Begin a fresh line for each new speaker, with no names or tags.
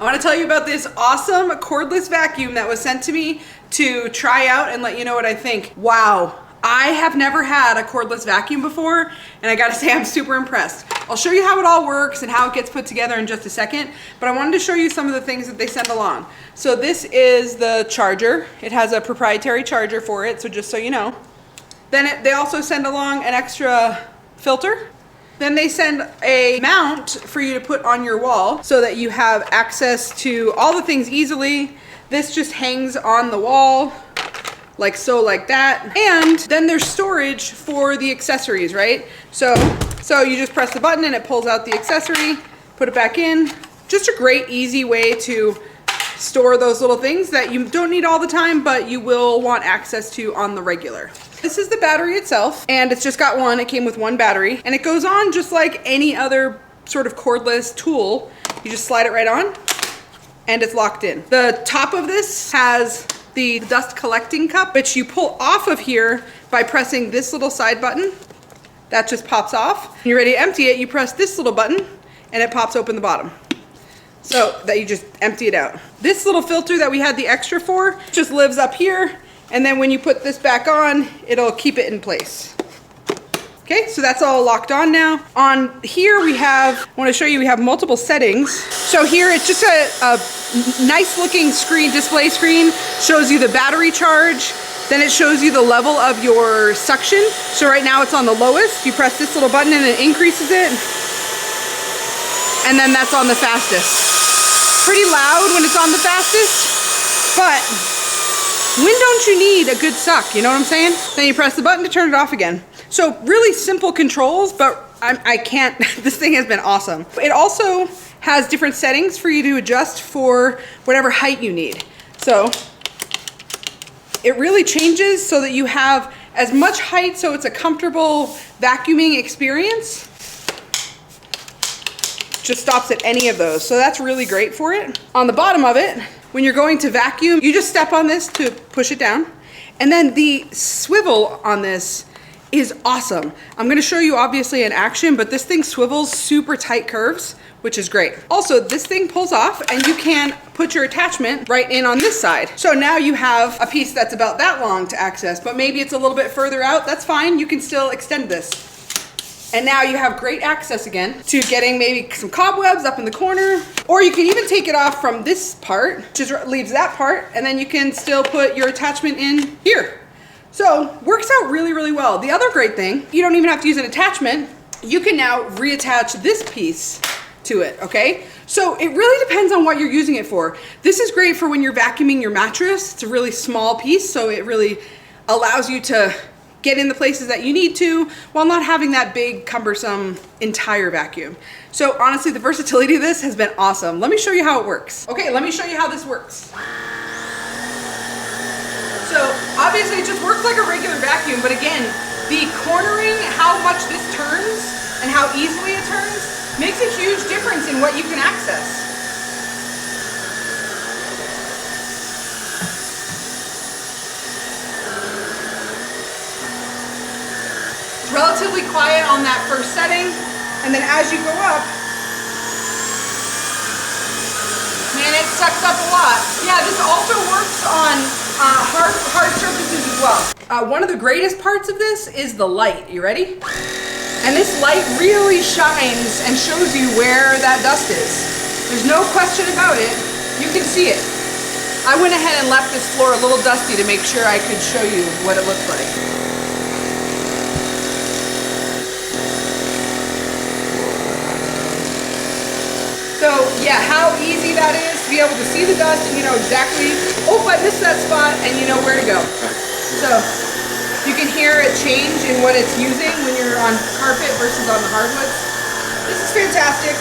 I want to tell you about this awesome cordless vacuum that was sent to me to try out and let you know what I think. Wow, I have never had a cordless vacuum before, and I gotta say I'm super impressed. I'll show you how it all works and how it gets put together in just a second, but I wanted to show you some of the things that they send along. So this is the charger. It has a proprietary charger for it, so just so you know. Then they also send along an extra filter. Then they send a mount for you to put on your wall so that you have access to all the things easily. This just hangs on the wall, like so, like that. And then there's storage for the accessories, right? So you just press the button and it pulls out the accessory, put it back in. Just a great, easy way to store those little things that you don't need all the time, but you will want access to on the regular. This is the battery itself, and it's just got one. It came with one battery, and it goes on just like any other sort of cordless tool. You just slide it right on, and it's locked in. The top of this has the dust collecting cup, which you pull off of here by pressing this little side button. That just pops off. When you're ready to empty it, you press this little button, and it pops open the bottom. So that you just empty it out. This little filter that we had the extra for just lives up here. And then when you put this back on, it'll keep it in place. Okay, so that's all locked on now. On here we have, I want to show you, we have multiple settings. So here it's just a nice looking screen, display screen, shows you the battery charge. Then it shows you the level of your suction. So right now it's on the lowest. You press this little button and it increases it. And then that's on the fastest. Pretty loud when it's on the fastest, but when don't you need a good suck, you know what I'm saying? Then you press the button to turn it off again. So really simple controls, but I can't, this thing has been awesome. It also has different settings for you to adjust for whatever height you need. So it really changes so that you have as much height so it's a comfortable vacuuming experience. Just stops at any of those. So that's really great for it. On the bottom of it, when you're going to vacuum, you just step on this to push it down. And then the swivel on this is awesome. I'm gonna show you obviously in action, but this thing swivels super tight curves, which is great. Also, this thing pulls off and you can put your attachment right in on this side. So now you have a piece that's about that long to access, but maybe it's a little bit further out, that's fine. You can still extend this. And now you have great access again to getting maybe some cobwebs up in the corner, or you can even take it off from this part, just leaves that part, and then you can still put your attachment in here. So works out really, really well. The other great thing, you don't even have to use an attachment. You can now reattach this piece to it, okay? So it really depends on what you're using it for. This is great for when you're vacuuming your mattress. It's a really small piece, so it really allows you to get in the places that you need to while not having that big, cumbersome entire vacuum. So honestly, the versatility of this has been awesome. Let me show you how it works. Okay, let me show you how this works. So obviously it just works like a regular vacuum, but again, the cornering, how much this turns and how easily it turns makes a huge difference in what you can access. Relatively quiet on that first setting, and then as you go up, man, it sucks up a lot. Yeah, this also works on hard surfaces as well. One of the greatest parts of this is the light. You ready? And this light really shines and shows you where that dust is. There's no question about it. You can see it. I went ahead and left this floor a little dusty to make sure I could show you what it looks like. So yeah, how easy that is to be able to see the dust and you know exactly, oh, I missed that spot, and you know where to go. So you can hear it change in what it's using when you're on carpet versus on the hardwoods. This is fantastic.